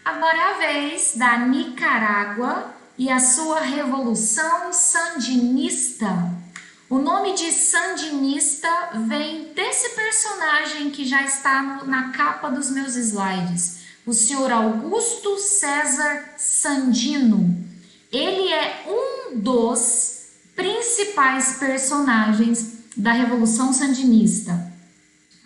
Agora é a vez da Nicarágua e a sua Revolução Sandinista. O nome de Sandinista vem desse personagem que já está na capa dos meus slides, o senhor Augusto César Sandino. Ele é um dos principais personagens da Revolução Sandinista.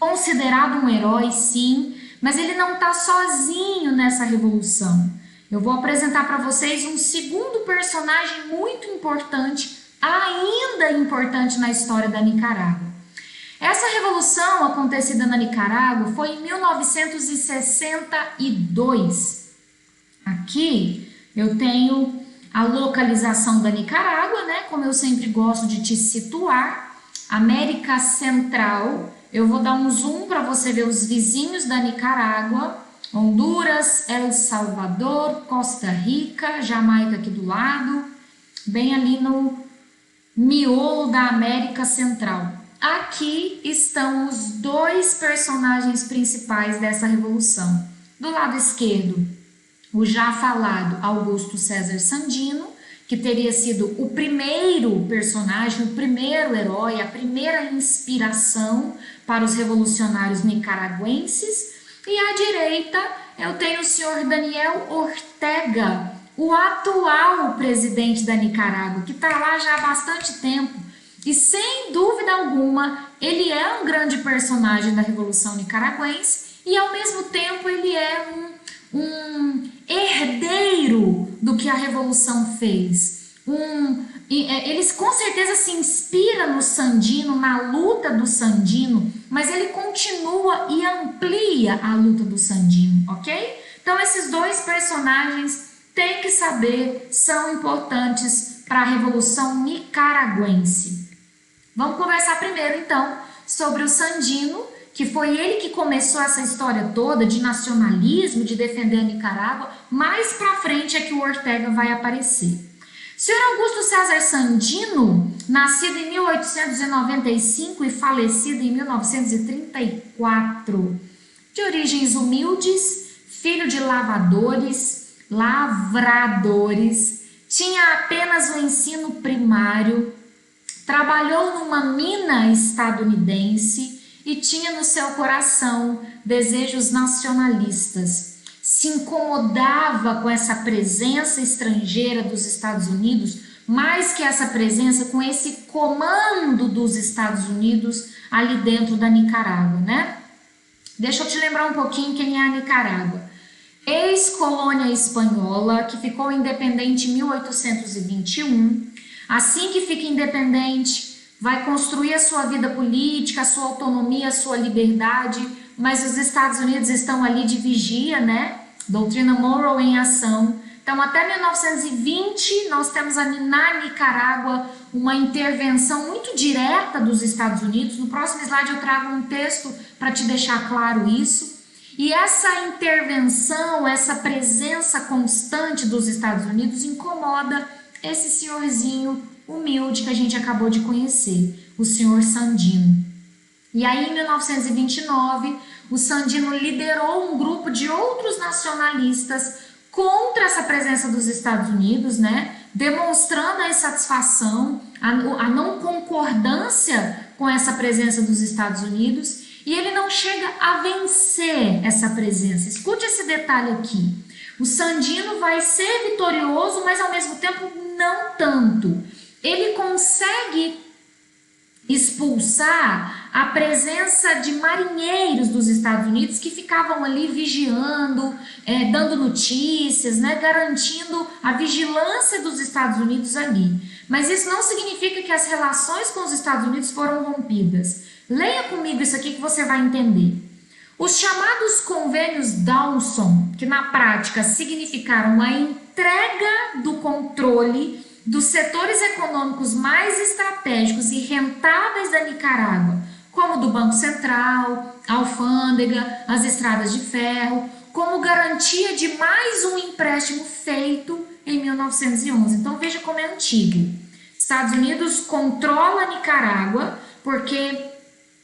Considerado um herói, sim, mas ele não está sozinho nessa revolução. Eu vou apresentar para vocês um segundo personagem muito importante, ainda importante na história da Nicarágua. Essa revolução acontecida na Nicarágua foi em 1962. Aqui eu tenho a localização da Nicarágua, né? Como eu sempre gosto de te situar, América Central. Eu vou dar um zoom para você ver os vizinhos da Nicarágua: Honduras, El Salvador, Costa Rica, Jamaica aqui do lado, bem ali no miolo da América Central. Aqui estão os dois personagens principais dessa revolução. Do lado esquerdo, o já falado Augusto César Sandino, que teria sido o primeiro personagem, o primeiro herói, a primeira inspiração para os revolucionários nicaragüenses. E à direita eu tenho o senhor Daniel Ortega, o atual presidente da Nicarágua, que está lá já há bastante tempo. E sem dúvida alguma, ele é um grande personagem da Revolução Nicaragüense e ao mesmo tempo ele é um herdeiro do que a Revolução fez. Ele com certeza se inspira no Sandino, na luta do Sandino, mas ele continua e amplia a luta do Sandino, ok? Então esses dois personagens têm que saber, são importantes para a Revolução Nicaragüense. Vamos conversar primeiro então sobre o Sandino, que foi ele que começou essa história toda de nacionalismo, de defender a Nicarágua. Mais para frente é que o Ortega vai aparecer. Senhor Augusto César Sandino, nascido em 1895 e falecido em 1934, de origens humildes, filho de lavradores, tinha apenas o ensino primário, trabalhou numa mina estadunidense e tinha no seu coração desejos nacionalistas. Se incomodava com essa presença estrangeira dos Estados Unidos, mais que essa presença, com esse comando dos Estados Unidos ali dentro da Nicarágua, né? Deixa eu te lembrar um pouquinho quem é a Nicarágua. Ex-colônia espanhola, que ficou independente em 1821. Assim que fica independente, vai construir a sua vida política, a sua autonomia, a sua liberdade, mas os Estados Unidos estão ali de vigia, né? Doutrina Monroe em ação. Então, até 1920, nós temos na Nicarágua uma intervenção muito direta dos Estados Unidos. No próximo slide eu trago um texto para te deixar claro isso. E essa intervenção, essa presença constante dos Estados Unidos incomoda esse senhorzinho humilde que a gente acabou de conhecer, o senhor Sandino. E aí, em 1929, o Sandino liderou um grupo de outros nacionalistas contra essa presença dos Estados Unidos, né? Demonstrando a insatisfação, a não concordância com essa presença dos Estados Unidos, e ele não chega a vencer essa presença. Escute esse detalhe aqui. O Sandino vai ser vitorioso, mas ao mesmo tempo não tanto. Ele consegue expulsar a presença de marinheiros dos Estados Unidos que ficavam ali vigiando, dando notícias, né, garantindo a vigilância dos Estados Unidos ali. Mas isso não significa que as relações com os Estados Unidos foram rompidas. Leia comigo isso aqui que você vai entender. Os chamados convênios Dawson, que na prática significaram a entrega do controle dos setores econômicos mais estratégicos e rentáveis da Nicarágua, como do Banco Central, a alfândega, as estradas de ferro, como garantia de mais um empréstimo feito em 1911. Então veja como é antigo. Estados Unidos controla a Nicarágua porque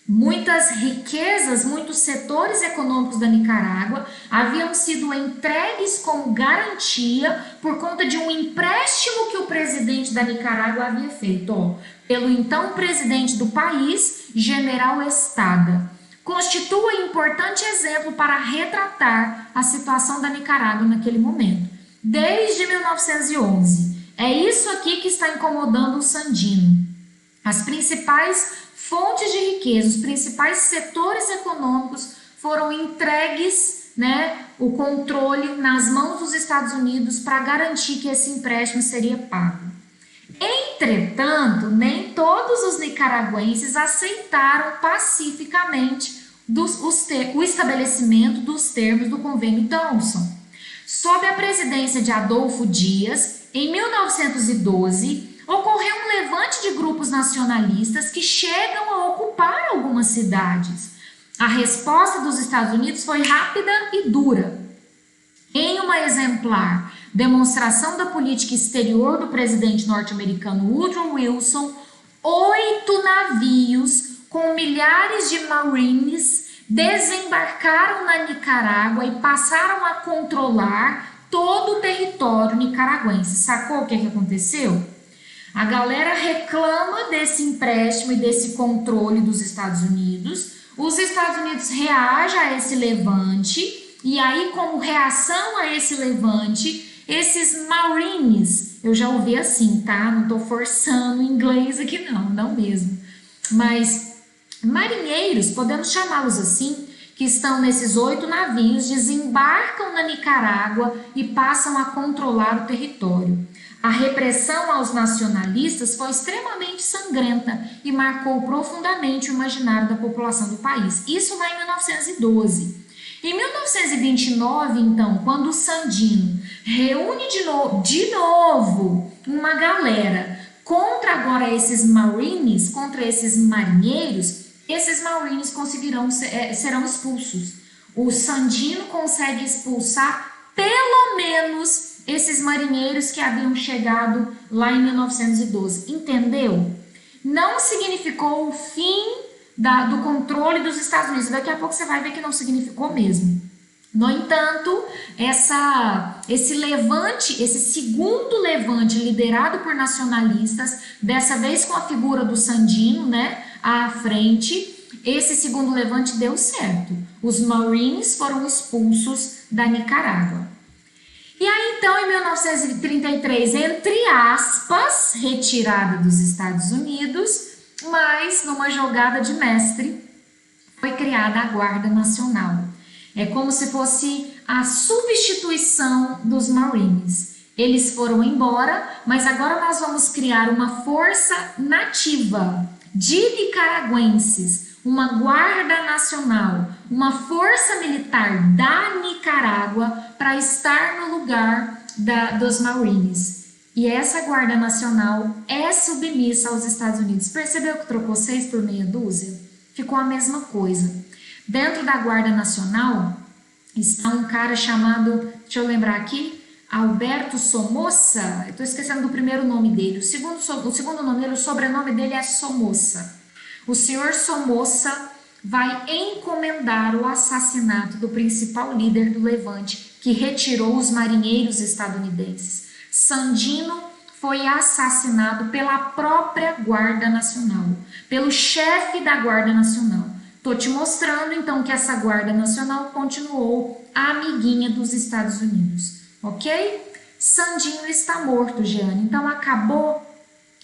Muitas riquezas, muitos setores econômicos da Nicarágua haviam sido entregues como garantia por conta de um empréstimo que o presidente da Nicarágua havia feito, pelo então presidente do país, General Estada. Constitua importante exemplo para retratar a situação da Nicarágua naquele momento, desde 1911. É isso aqui que está incomodando o Sandino. As principais fontes de riqueza, os principais setores econômicos foram entregues, o controle nas mãos dos Estados Unidos para garantir que esse empréstimo seria pago. Entretanto, nem todos os nicaragüenses aceitaram pacificamente o estabelecimento dos termos do Convênio Dawson. Sob a presidência de Adolfo Dias, em 1912, ocorreu um levante de grupos nacionalistas que chegam a ocupar algumas cidades. A resposta dos Estados Unidos foi rápida e dura. Em uma exemplar demonstração da política exterior do presidente norte-americano Woodrow Wilson, 8 navios com milhares de Marines desembarcaram na Nicarágua e passaram a controlar todo o território nicaragüense. Sacou o que aconteceu? A galera reclama desse empréstimo e desse controle dos Estados Unidos. Os Estados Unidos reagem a esse levante e aí, como reação a esse levante, esses Marines, eu já ouvi assim, tá? Não tô forçando inglês aqui não mesmo. Mas marinheiros, podemos chamá-los assim, que estão nesses 8 navios, desembarcam na Nicarágua e passam a controlar o território. A repressão aos nacionalistas foi extremamente sangrenta e marcou profundamente o imaginário da população do país. Isso lá em 1912. Em 1929, então, quando o Sandino reúne de novo uma galera contra agora esses Marines, contra esses marinheiros, esses Marines serão expulsos. O Sandino consegue expulsar pelo menos esses marinheiros que haviam chegado lá em 1912. Entendeu? Não significou o fim do controle dos Estados Unidos. Daqui a pouco você vai ver que não significou mesmo. No entanto, esse levante, esse segundo levante liderado por nacionalistas, dessa vez com a figura do Sandino, à frente, esse segundo levante deu certo. Os Marines foram expulsos da Nicarágua. E aí, então, em 1933, entre aspas, retirada dos Estados Unidos, mas numa jogada de mestre, foi criada a Guarda Nacional. É como se fosse a substituição dos Marines. Eles foram embora, mas agora nós vamos criar uma força nativa de nicaragüenses, uma Guarda Nacional, uma força militar da Nicarágua para estar no lugar dos Marines. E essa Guarda Nacional é submissa aos Estados Unidos. Percebeu que trocou 6 por meia dúzia? Ficou a mesma coisa. Dentro da Guarda Nacional está um cara chamado, deixa eu lembrar aqui, Alberto Somoza. Eu estou esquecendo do primeiro nome dele. O segundo nome dele, o sobrenome dele é Somoza. O senhor Somoza vai encomendar o assassinato do principal líder do Levante, que retirou os marinheiros estadunidenses. Sandino foi assassinado pela própria Guarda Nacional, pelo chefe da Guarda Nacional. Estou te mostrando, então, que essa Guarda Nacional continuou amiguinha dos Estados Unidos, ok? Sandino está morto, Jeane. Então, acabou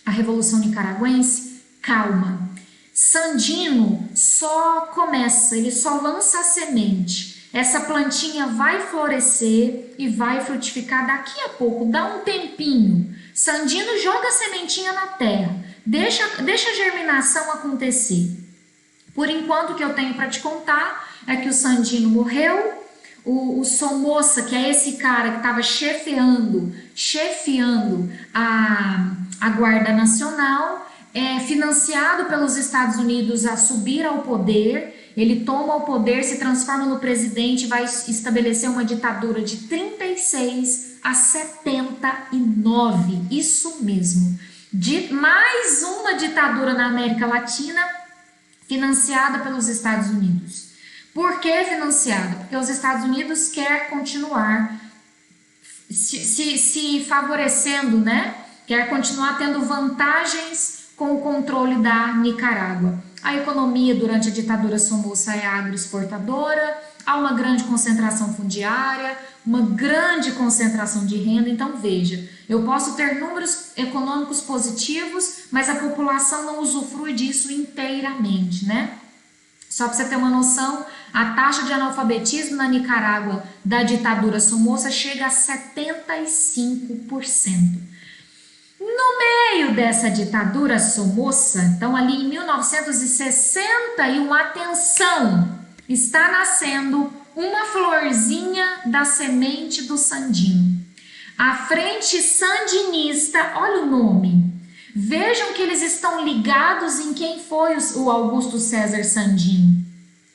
a Revolução Nicaragüense? Calma. Sandino só começa, ele só lança a semente. Essa plantinha vai florescer e vai frutificar daqui a pouco, dá um tempinho. Sandino joga a sementinha na terra, deixa a germinação acontecer. Por enquanto, o que eu tenho para te contar é que o Sandino morreu, o Somoza, que é esse cara que estava chefiando a Guarda Nacional, é financiado pelos Estados Unidos a subir ao poder. Ele toma o poder, se transforma no presidente, vai estabelecer uma ditadura de 36 a 79, isso mesmo. Mais uma ditadura na América Latina, financiada pelos Estados Unidos. Por que financiada? Porque os Estados Unidos quer continuar se favorecendo, né? Quer continuar tendo vantagens com o controle da Nicarágua. A economia durante a ditadura Somoza é agroexportadora, há uma grande concentração fundiária, uma grande concentração de renda. Então veja, eu posso ter números econômicos positivos, mas a população não usufrui disso inteiramente, né? Só para você ter uma noção, a taxa de analfabetismo na Nicarágua da ditadura Somoza chega a 75%. No meio dessa ditadura Somoza, então ali em 1961, atenção, está nascendo uma florzinha da semente do Sandino. A Frente Sandinista, olha o nome. Vejam que eles estão ligados em quem foi o Augusto César Sandino.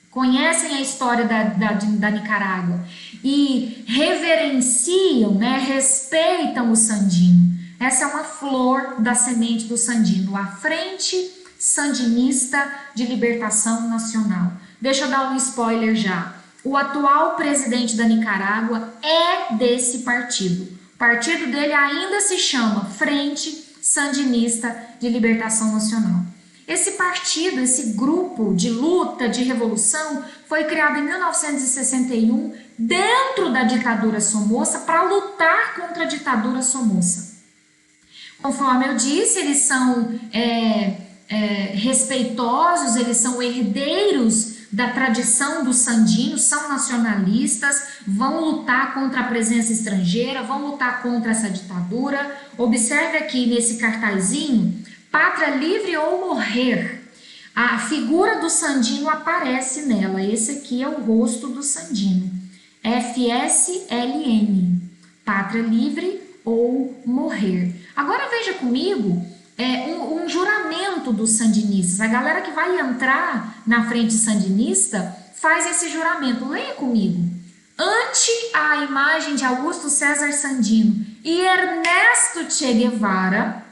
Conhecem a história da Nicarágua e reverenciam, né, respeitam o Sandino. Essa é uma flor da semente do Sandino, a Frente Sandinista de Libertação Nacional. Deixa eu dar um spoiler já. O atual presidente da Nicarágua é desse partido. O partido dele ainda se chama Frente Sandinista de Libertação Nacional. Esse partido, esse grupo de luta, de revolução, foi criado em 1961 dentro da ditadura Somoza para lutar contra a ditadura Somoza. Conforme eu disse, eles são respeitosos, eles são herdeiros da tradição dos sandinos, são nacionalistas, vão lutar contra a presença estrangeira, vão lutar contra essa ditadura. Observe aqui nesse cartazinho, Pátria Livre ou Morrer. A figura do Sandino aparece nela, esse aqui é o rosto do Sandino. FSLN, Pátria Livre ou Morrer. Agora veja comigo um juramento dos sandinistas. A galera que vai entrar na Frente Sandinista faz esse juramento. Leia comigo. Ante a imagem de Augusto César Sandino e Ernesto Che Guevara,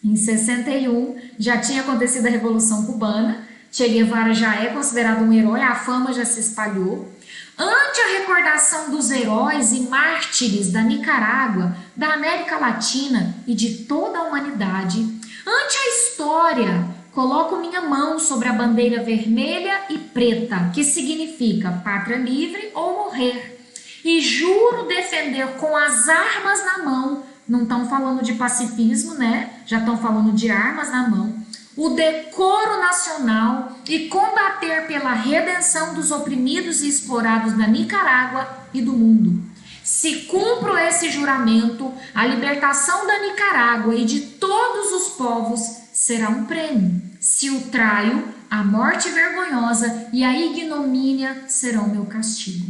em 61, já tinha acontecido a Revolução Cubana. Che Guevara já é considerado um herói, a fama já se espalhou. Ante a recordação dos heróis e mártires da Nicarágua, da América Latina e de toda a humanidade, ante a história, coloco minha mão sobre a bandeira vermelha e preta, que significa pátria livre ou morrer, e juro defender com as armas na mão, não estão falando de pacifismo, né? Já estão falando de armas na mão, o decoro nacional e combater pela redenção dos oprimidos e explorados da Nicarágua e do mundo. Se cumpro esse juramento, a libertação da Nicarágua e de todos os povos será um prêmio. Se o traio, a morte vergonhosa e a ignomínia serão meu castigo.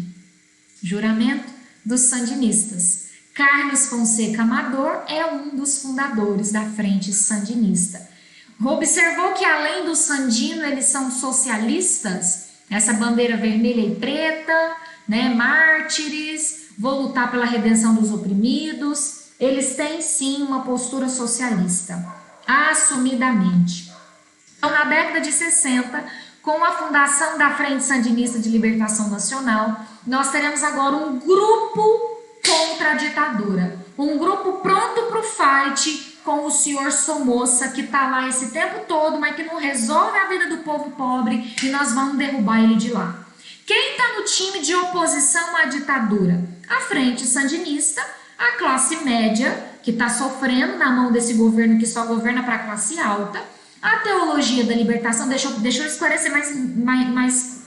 Juramento dos sandinistas. Carlos Fonseca Amador é um dos fundadores da Frente Sandinista. Observou que além do Sandino, eles são socialistas? Essa bandeira vermelha e preta, né? Mártires, vou lutar pela redenção dos oprimidos. Eles têm sim uma postura socialista, assumidamente. Então, na década de 60, com a fundação da Frente Sandinista de Libertação Nacional, nós teremos agora um grupo contra a ditadura, um grupo pronto para o fight com o senhor Somoza, que está lá esse tempo todo, mas que não resolve a vida do povo pobre, e nós vamos derrubar ele de lá. Quem está no time de oposição à ditadura? A Frente Sandinista, a classe média, que está sofrendo na mão desse governo que só governa para a classe alta, a teologia da libertação, deixa eu esclarecer mais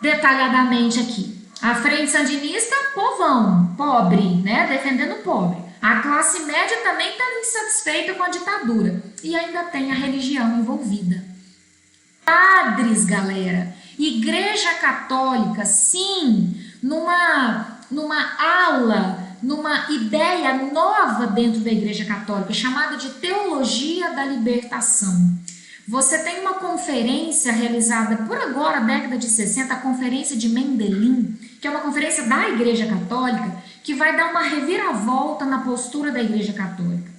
detalhadamente aqui. A Frente Sandinista, povão, pobre, né? Defendendo o pobre. A classe média também está insatisfeita com a ditadura. E ainda tem a religião envolvida. Padres, galera. Igreja Católica, sim, numa ala, numa ideia nova dentro da Igreja Católica, chamada de Teologia da Libertação. Você tem uma conferência realizada por agora, década de 60, a Conferência de Mendelim, que é uma conferência da Igreja Católica, que vai dar uma reviravolta na postura da Igreja Católica.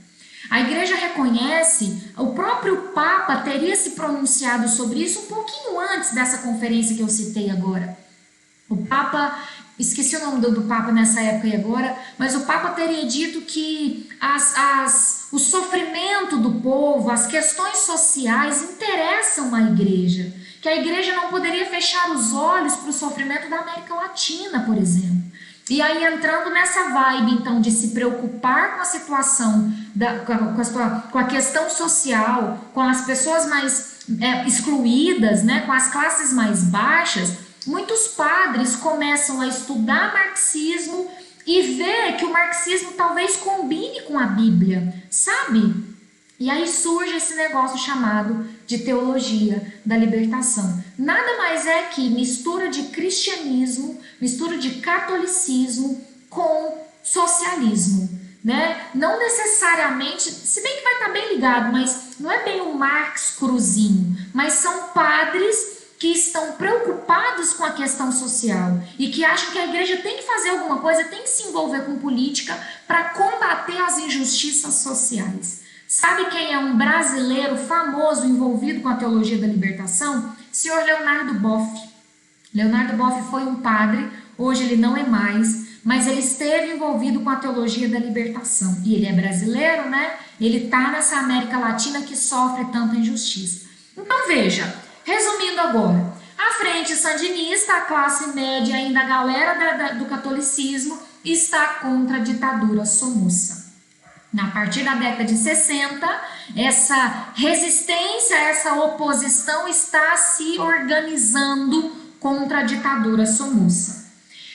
A igreja reconhece, o próprio Papa teria se pronunciado sobre isso um pouquinho antes dessa conferência que eu citei agora. O Papa, esqueci o nome do Papa nessa época e agora, mas o Papa teria dito que o sofrimento do povo, as questões sociais interessam a igreja, que a igreja não poderia fechar os olhos para o sofrimento da América Latina, por exemplo. E aí, entrando nessa vibe, então, de se preocupar com a situação, com a questão social, com as pessoas mais excluídas, né, com as classes mais baixas, muitos padres começam a estudar marxismo e ver que o marxismo talvez combine com a Bíblia, sabe? E aí surge esse negócio chamado de teologia da libertação. Nada mais é que mistura de cristianismo, mistura de catolicismo com socialismo, né? Não necessariamente, se bem que vai estar bem ligado, mas não é bem um Marx cruzinho, mas são padres que estão preocupados com a questão social e que acham que a igreja tem que fazer alguma coisa, tem que se envolver com política para combater as injustiças sociais. Sabe quem é um brasileiro famoso envolvido com a teologia da libertação? Senhor Leonardo Boff. Leonardo Boff foi um padre, hoje ele não é mais, mas ele esteve envolvido com a teologia da libertação. E ele é brasileiro, né? Ele está nessa América Latina que sofre tanta injustiça. Então veja, resumindo agora, a frente sandinista, a classe média, ainda a galera do catolicismo, está contra a ditadura somoça. A partir da década de 60, essa resistência, essa oposição está se organizando contra a ditadura somoça.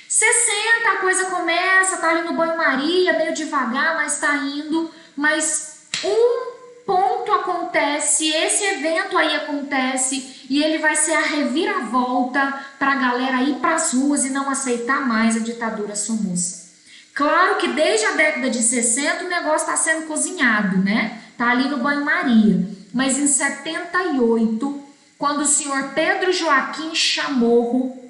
60, a coisa começa, tá ali no banho-maria, meio devagar, mas tá indo, mas um ponto acontece, esse evento aí acontece e ele vai ser a reviravolta para a galera ir para as ruas e não aceitar mais a ditadura somoça. Claro que desde a década de 60 o negócio está sendo cozinhado, né? Tá ali no banho-maria. Mas em 78, quando o senhor Pedro Joaquim Chamorro,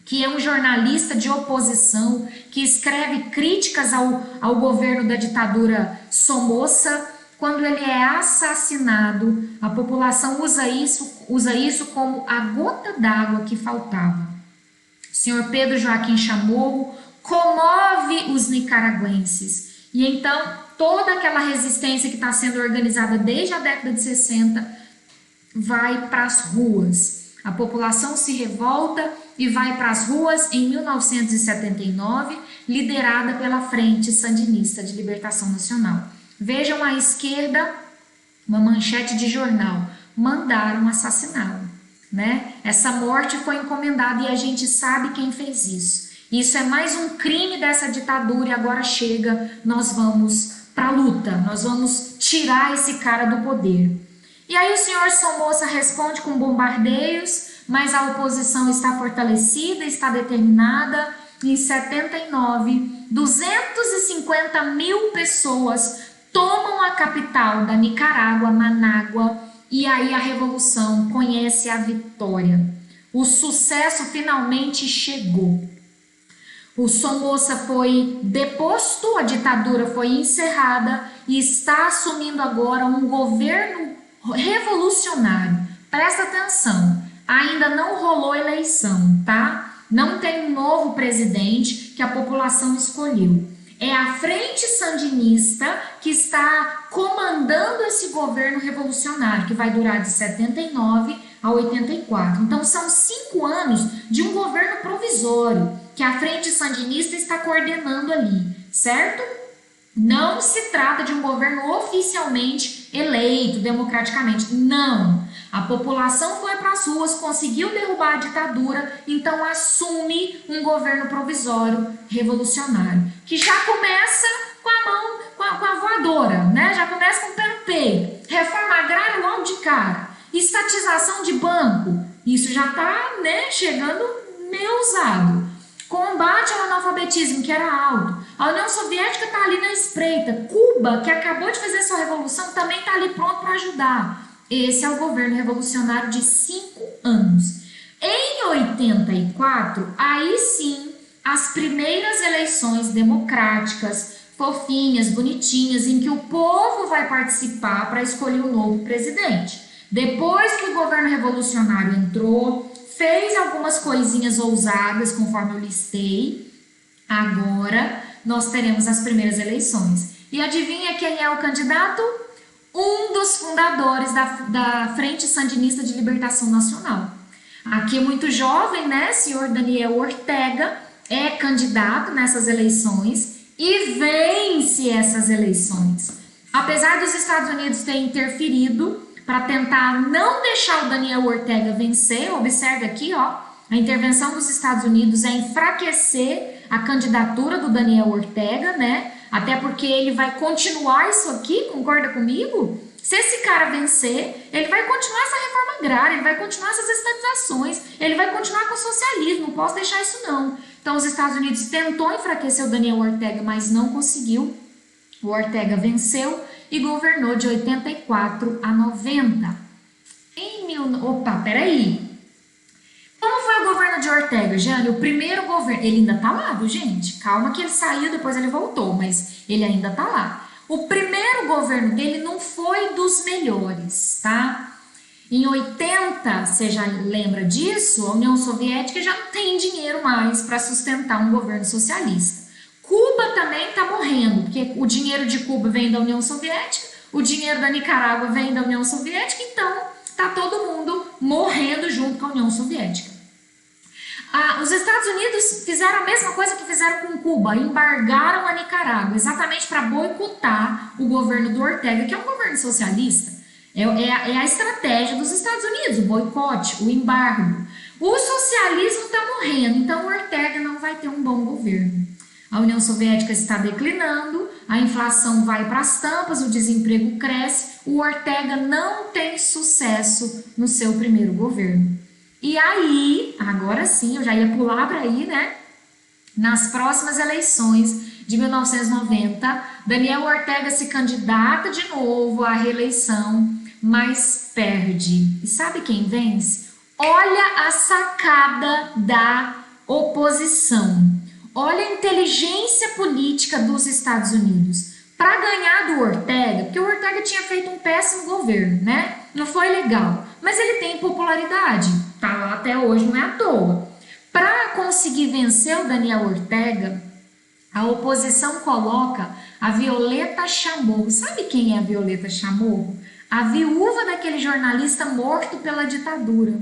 que é um jornalista de oposição, que escreve críticas ao governo da ditadura somoça, quando ele é assassinado, a população usa isso como a gota d'água que faltava. O senhor Pedro Joaquim Chamorro comove os nicaragüenses. E então, toda aquela resistência que está sendo organizada desde a década de 60 vai para as ruas. A população se revolta e vai para as ruas em 1979, liderada pela Frente Sandinista de Libertação Nacional. Vejam à esquerda uma manchete de jornal: mandaram assassiná-lo, né? Essa morte foi encomendada e a gente sabe quem fez isso. Isso é mais um crime dessa ditadura e agora chega, nós vamos para a luta, nós vamos tirar esse cara do poder. E aí o senhor Somoza responde com bombardeios, mas a oposição está fortalecida, está determinada. Em 79, 250 mil pessoas tomam a capital da Nicarágua, Manágua, e aí a revolução conhece a vitória. O sucesso finalmente chegou. O Somoza foi deposto, a ditadura foi encerrada e está assumindo agora um governo revolucionário. Presta atenção, ainda não rolou eleição, tá? Não tem um novo presidente que a população escolheu. É a Frente Sandinista que está comandando esse governo revolucionário, que vai durar de 79 a 84. Então, são 5 anos de um governo provisório que a Frente Sandinista está coordenando ali, certo? Não se trata de um governo oficialmente eleito democraticamente, não. A população foi para as ruas, conseguiu derrubar a ditadura, então assume um governo provisório revolucionário, que já começa com a mão, com a voadora, né? Já começa com o pé no peito. Reforma agrária logo de cara. Estatização de banco, isso já está, né, chegando meio ousado. Combate ao analfabetismo, que era alto. A União Soviética está ali na espreita. Cuba, que acabou de fazer sua revolução, também está ali pronto para ajudar. Esse é o governo revolucionário de 5 anos. Em 84, aí sim, as primeiras eleições democráticas fofinhas, bonitinhas, em que o povo vai participar para escolher o novo presidente. Depois que o governo revolucionário entrou, fez algumas coisinhas ousadas, conforme eu listei, agora nós teremos as primeiras eleições. E adivinha quem é o candidato? Um dos fundadores da Frente Sandinista de Libertação Nacional. Aqui muito jovem, né? Senhor Daniel Ortega é candidato nessas eleições e vence essas eleições. Apesar dos Estados Unidos terem interferido para tentar não deixar o Daniel Ortega vencer, observe aqui, ó, a intervenção dos Estados Unidos é enfraquecer a candidatura do Daniel Ortega, né? Até porque ele vai continuar isso aqui, concorda comigo? Se esse cara vencer, ele vai continuar essa reforma agrária, ele vai continuar essas estatizações, ele vai continuar com o socialismo, não posso deixar isso não. Então os Estados Unidos tentou enfraquecer o Daniel Ortega, mas não conseguiu. O Ortega venceu e governou de 84 a 90. Peraí. Como foi o governo de Ortega, Jane? O primeiro governo, ele ainda tá lá, viu, gente? Calma que ele saiu, depois ele voltou, mas ele ainda tá lá. O primeiro governo dele não foi dos melhores, tá? Em 80, você já lembra disso? A União Soviética já não tem dinheiro mais para sustentar um governo socialista. Cuba também está morrendo, porque o dinheiro de Cuba vem da União Soviética, o dinheiro da Nicarágua vem da União Soviética, então está todo mundo morrendo junto com a União Soviética. Os Estados Unidos fizeram a mesma coisa que fizeram com Cuba, embargaram a Nicarágua, exatamente para boicotar o governo do Ortega, que é um governo socialista. É a estratégia dos Estados Unidos, o boicote, o embargo. O socialismo está morrendo, então o Ortega não vai ter um bom governo. A União Soviética está declinando, a inflação vai para as tampas, o desemprego cresce, o Ortega não tem sucesso no seu primeiro governo. E aí, agora sim, eu já ia pular para aí, né? Nas próximas eleições de 1990, Daniel Ortega se candidata de novo à reeleição, mas perde. E sabe quem vence? Olha a sacada da oposição. Olha a inteligência política dos Estados Unidos. Para ganhar do Ortega, porque o Ortega tinha feito um péssimo governo, né? Não foi legal, mas ele tem popularidade, tá lá até hoje, não é à toa. Para conseguir vencer o Daniel Ortega, a oposição coloca a Violeta Chamorro. Sabe quem é a Violeta Chamorro? A viúva daquele jornalista morto pela ditadura.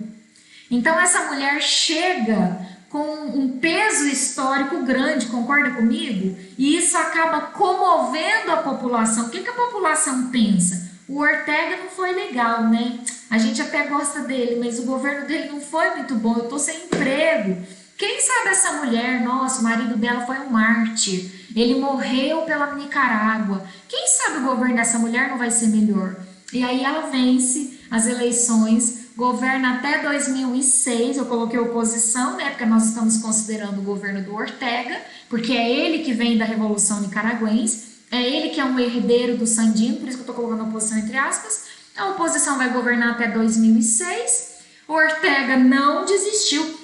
Então essa mulher chega com um peso histórico grande, concorda comigo? E isso acaba comovendo a população. O que a população pensa? O Ortega não foi legal, né? A gente até gosta dele, mas o governo dele não foi muito bom, eu tô sem emprego. Quem sabe essa mulher, nossa, o marido dela foi um mártir, ele morreu pela Nicarágua. Quem sabe o governo dessa mulher não vai ser melhor? E aí ela vence as eleições, governa até 2006, eu coloquei oposição, né, porque nós estamos considerando o governo do Ortega, porque é ele que vem da Revolução Nicaragüense, é ele que é um herdeiro do Sandino, por isso que eu estou colocando oposição entre aspas. A oposição vai governar até 2006, o Ortega não desistiu.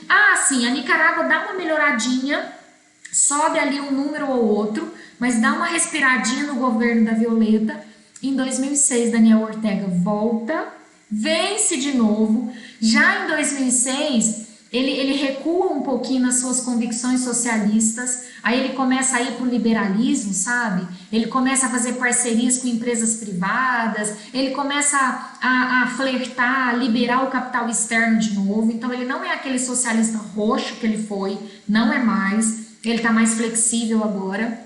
Sim, a Nicarágua dá uma melhoradinha, sobe ali um número ou outro, mas dá uma respiradinha no governo da Violeta. Em 2006, Daniel Ortega volta, vence de novo. Já em 2006, ele recua um pouquinho nas suas convicções socialistas, aí ele começa a ir para o liberalismo, sabe? Ele começa a fazer parcerias com empresas privadas, ele começa a flertar, a liberar o capital externo de novo. Então ele não é aquele socialista roxo que ele foi, não é mais, ele está mais flexível agora.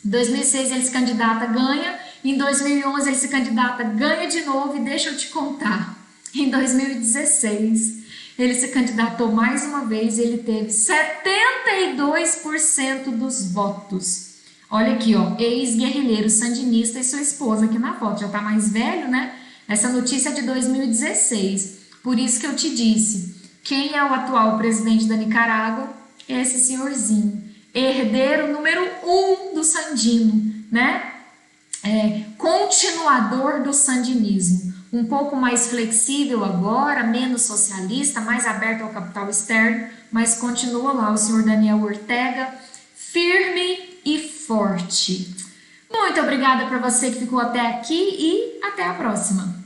Em 2006 ele se candidata, ganha. Em 2011 ele se candidata, ganha de novo. E deixa eu te contar, em 2016 ele se candidatou mais uma vez e ele teve 72% dos votos. Olha aqui, ó, ex-guerrilheiro sandinista e sua esposa aqui na foto, já tá mais velho, né? Essa notícia é de 2016, por isso que eu te disse, quem é o atual presidente da Nicarágua? Esse senhorzinho, herdeiro número 1 do Sandino, né? Continuador do sandinismo, um pouco mais flexível agora, menos socialista, mais aberto ao capital externo, mas continua lá o senhor Daniel Ortega, firme e forte. Muito obrigada para você que ficou até aqui e até a próxima.